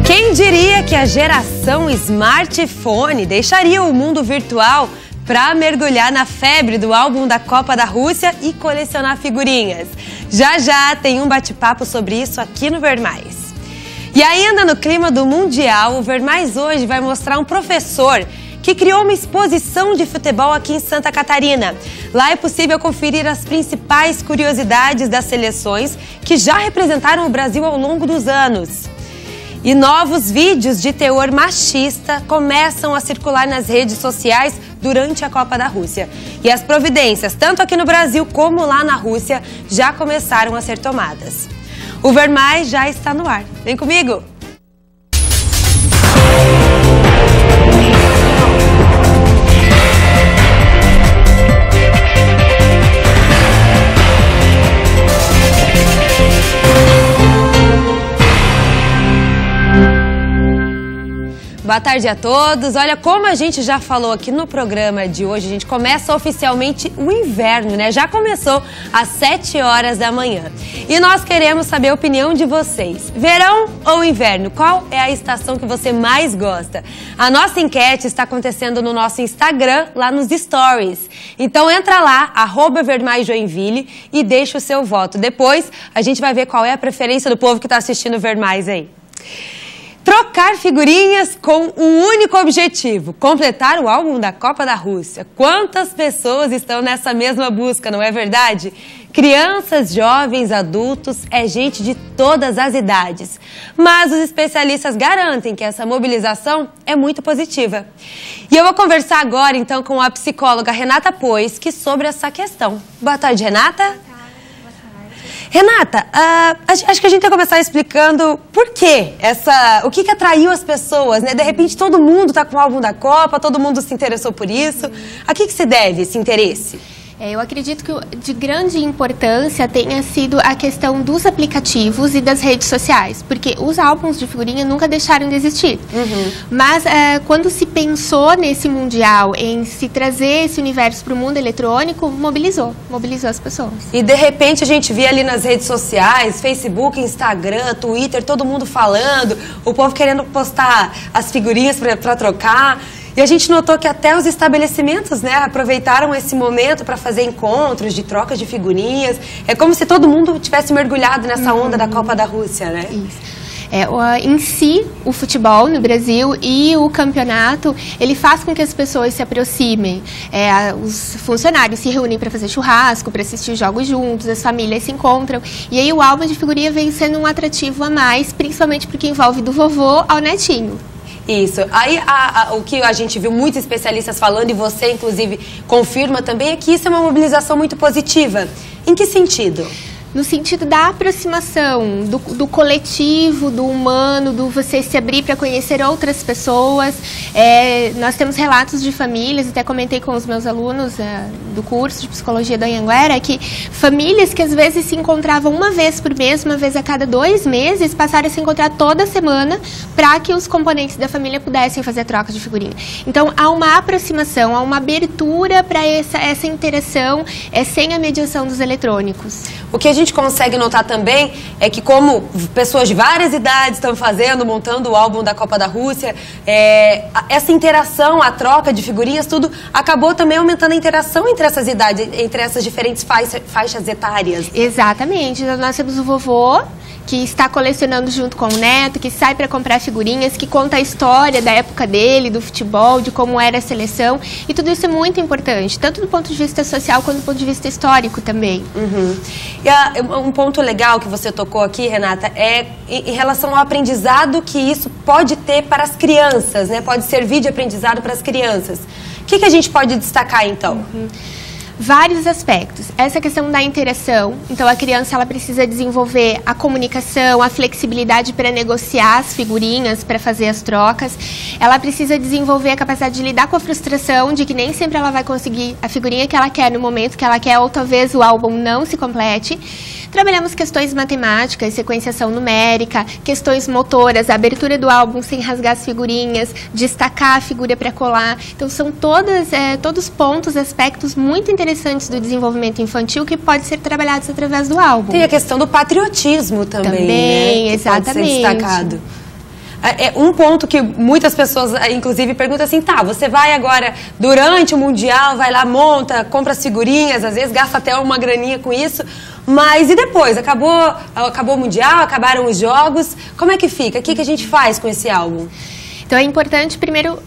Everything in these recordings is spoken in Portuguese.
Quem diria que a geração smartphone deixaria o mundo virtual para mergulhar na febre do álbum da Copa da Rússia e colecionar figurinhas? Já já tem um bate-papo sobre isso aqui no Ver Mais. E ainda no clima do Mundial, o Ver Mais hoje vai mostrar um professor que criou uma exposição de futebol aqui em Santa Catarina. Lá é possível conferir as principais curiosidades das seleções que já representaram o Brasil ao longo dos anos. E novos vídeos de teor machista começam a circular nas redes sociais durante a Copa da Rússia. E as providências, tanto aqui no Brasil como lá na Rússia, já começaram a ser tomadas. O Ver Mais já está no ar. Vem comigo! Boa tarde a todos. Olha, como a gente já falou aqui no programa de hoje, a gente começa oficialmente o inverno, né? Já começou às 7 horas da manhã. E nós queremos saber a opinião de vocês. Verão ou inverno? Qual é a estação que você mais gosta? A nossa enquete está acontecendo no nosso Instagram, lá nos Stories. Então entra lá, @VerMaisJoinville, e deixa o seu voto. Depois a gente vai ver qual é a preferência do povo que está assistindo o Ver Mais aí. Trocar figurinhas com um único objetivo, completar o álbum da Copa da Rússia. Quantas pessoas estão nessa mesma busca, não é verdade? Crianças, jovens, adultos, é gente de todas as idades. Mas os especialistas garantem que essa mobilização é muito positiva. E eu vou conversar agora, então, com a psicóloga Renata Pois, sobre essa questão. Boa tarde, Renata. Renata, acho que a gente tem que começar explicando por quê, o que atraiu as pessoas, né? De repente todo mundo está com o álbum da Copa, todo mundo se interessou por isso. A que se deve esse interesse? Eu acredito que de grande importância tenha sido a questão dos aplicativos e das redes sociais, porque os álbuns de figurinha nunca deixaram de existir. Mas quando se pensou nesse Mundial, em se trazer esse universo para o mundo eletrônico, mobilizou as pessoas. E de repente a gente via ali nas redes sociais, Facebook, Instagram, Twitter, todo mundo falando, o povo querendo postar as figurinhas para trocar. E a gente notou que até os estabelecimentos, né, aproveitaram esse momento para fazer encontros de trocas de figurinhas. É como se todo mundo tivesse mergulhado nessa onda da Copa da Rússia, né? Isso. Em si, o futebol no Brasil e o campeonato, ele faz com que as pessoas se aproximem. Os funcionários se reúnem para fazer churrasco, para assistir jogos juntos, as famílias se encontram. E aí o álbum de figurinha vem sendo um atrativo a mais, principalmente porque envolve do vovô ao netinho. Isso. Aí o que a gente viu muitos especialistas falando, e você inclusive confirma também, é que isso é uma mobilização muito positiva. Em que sentido? No sentido da aproximação, do coletivo, do humano, do você se abrir para conhecer outras pessoas. Nós temos relatos de famílias, até comentei com os meus alunos do curso de Psicologia da Anhanguera, que famílias que às vezes se encontravam uma vez por mês, uma vez a cada 2 meses, passaram a se encontrar toda semana para que os componentes da família pudessem fazer troca de figurinha. Então, há uma aproximação, há uma abertura para essa interação sem a mediação dos eletrônicos. O que a gente consegue notar também é que, como pessoas de várias idades estão fazendo, montando o álbum da Copa da Rússia, essa interação, a troca de figurinhas, tudo acabou também aumentando a interação entre essas idades, entre essas diferentes faixas etárias. Exatamente. Nós temos o vovô, que está colecionando junto com o neto, que sai para comprar figurinhas, que conta a história da época dele, do futebol, de como era a seleção. E tudo isso é muito importante, tanto do ponto de vista social quanto do ponto de vista histórico também. E um ponto legal que você tocou aqui, Renata, é em relação ao aprendizado que isso pode ter para as crianças, né? Pode servir de aprendizado para as crianças. O que a gente pode destacar, então? Vários aspectos. Essa questão da interação, então a criança ela precisa desenvolver a comunicação, a flexibilidade para negociar as figurinhas, para fazer as trocas. Ela precisa desenvolver a capacidade de lidar com a frustração de que nem sempre ela vai conseguir a figurinha que ela quer no momento que ela quer, ou talvez o álbum não se complete. Trabalhamos questões matemáticas, sequenciação numérica, questões motoras, a abertura do álbum sem rasgar as figurinhas, destacar a figura para colar. Então são todos pontos, aspectos muito interessantes do desenvolvimento infantil que pode ser trabalhados através do álbum. Tem a questão do patriotismo também, né? Exatamente. Pode ser destacado. Um ponto que muitas pessoas, inclusive, perguntam assim, tá, você vai agora, durante o Mundial, vai lá, monta, compra as figurinhas, às vezes gasta até uma graninha com isso, mas e depois? Acabou o Mundial, acabaram os jogos, como é que fica? O que a gente faz com esse álbum? Então é importante, primeiro,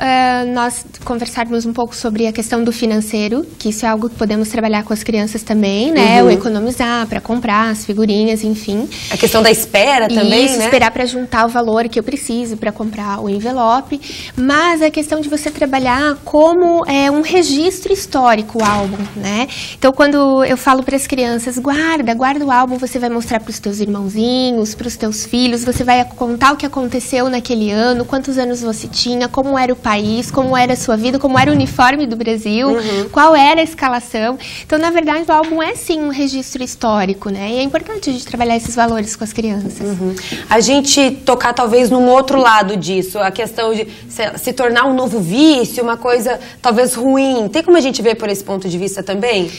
nós conversarmos um pouco sobre a questão do financeiro, que isso é algo que podemos trabalhar com as crianças também, né? O economizar para comprar as figurinhas, enfim. A questão da espera também, isso, né? Esperar para juntar o valor que eu preciso para comprar o envelope. Mas a questão de você trabalhar como um registro histórico o álbum, né? Então, quando eu falo para as crianças, guarda o álbum, você vai mostrar para os teus irmãozinhos, para os teus filhos, você vai contar o que aconteceu naquele ano, quantos anos você tinha, como era o país, como era a sua vida, como era o uniforme do Brasil, qual era a escalação. Então, na verdade, o álbum é sim um registro histórico, né? E é importante a gente trabalhar esses valores com as crianças. A gente tocar talvez num outro lado disso, a questão de se tornar um novo vício, uma coisa talvez ruim. Tem como a gente ver por esse ponto de vista também?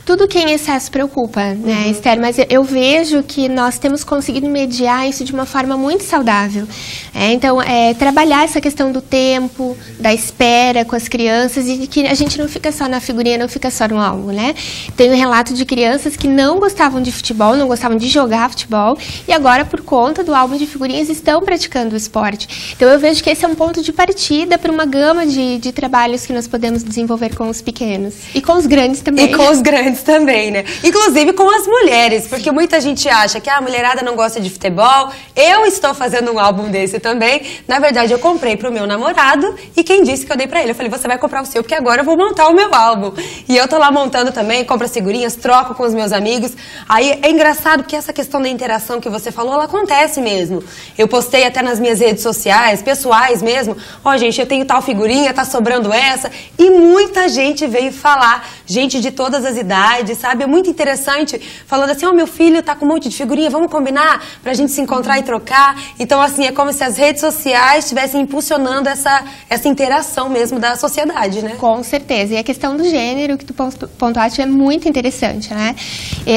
Tudo que em excesso preocupa, né, Esther? Mas eu vejo que nós temos conseguido mediar isso de uma forma muito saudável. Então, trabalhar essa questão do tempo, da espera com as crianças e de que a gente não fica só na figurinha, não fica só no álbum, né? Tem um relato de crianças que não gostavam de futebol, não gostavam de jogar futebol e agora, por conta do álbum de figurinhas, estão praticando o esporte. Então, eu vejo que esse é um ponto de partida para uma gama de trabalhos que nós podemos desenvolver com os pequenos. E com os grandes também. E com os grandes também, né? Inclusive com as mulheres, porque muita gente acha que a mulherada não gosta de futebol. Eu estou fazendo um álbum desse também. Na verdade, eu comprei pro meu namorado e quem disse que eu dei pra ele? Eu falei, você vai comprar o seu, porque agora eu vou montar o meu álbum. E eu tô lá montando também, compro as figurinhas, troco com os meus amigos. Aí é engraçado porque essa questão da interação que você falou, ela acontece mesmo. Eu postei até nas minhas redes sociais, pessoais mesmo. Ó, gente, eu tenho tal figurinha, tá sobrando essa. E muita gente veio falar, gente de todas as idades, sabe? É muito interessante, falando assim, meu filho tá com um monte de figurinha, vamos combinar pra gente se encontrar e trocar. Então, assim, é como se as redes sociais estivessem impulsionando essa interação mesmo da sociedade, né? Com certeza. E a questão do gênero que tu pontuaste é muito interessante, né?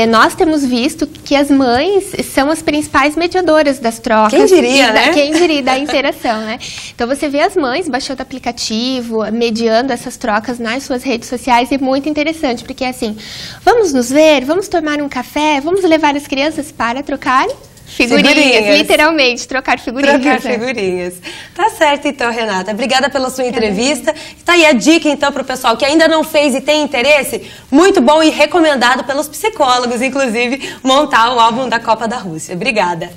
Nós temos visto que as mães são as principais mediadoras das trocas. Quem diria, né? Quem diria, da interação, né? Então, você vê as mães baixando o aplicativo, mediando essas trocas nas suas redes sociais, é muito interessante, porque assim, vamos nos ver, vamos tomar um café, vamos levar as crianças para trocar figurinhas. Literalmente, trocar figurinhas. Trocar figurinhas. Tá certo então, Renata. Obrigada pela sua entrevista. Tá aí a dica então para o pessoal que ainda não fez e tem interesse. Muito bom e recomendado pelos psicólogos, inclusive, montar o álbum da Copa da Rússia. Obrigada.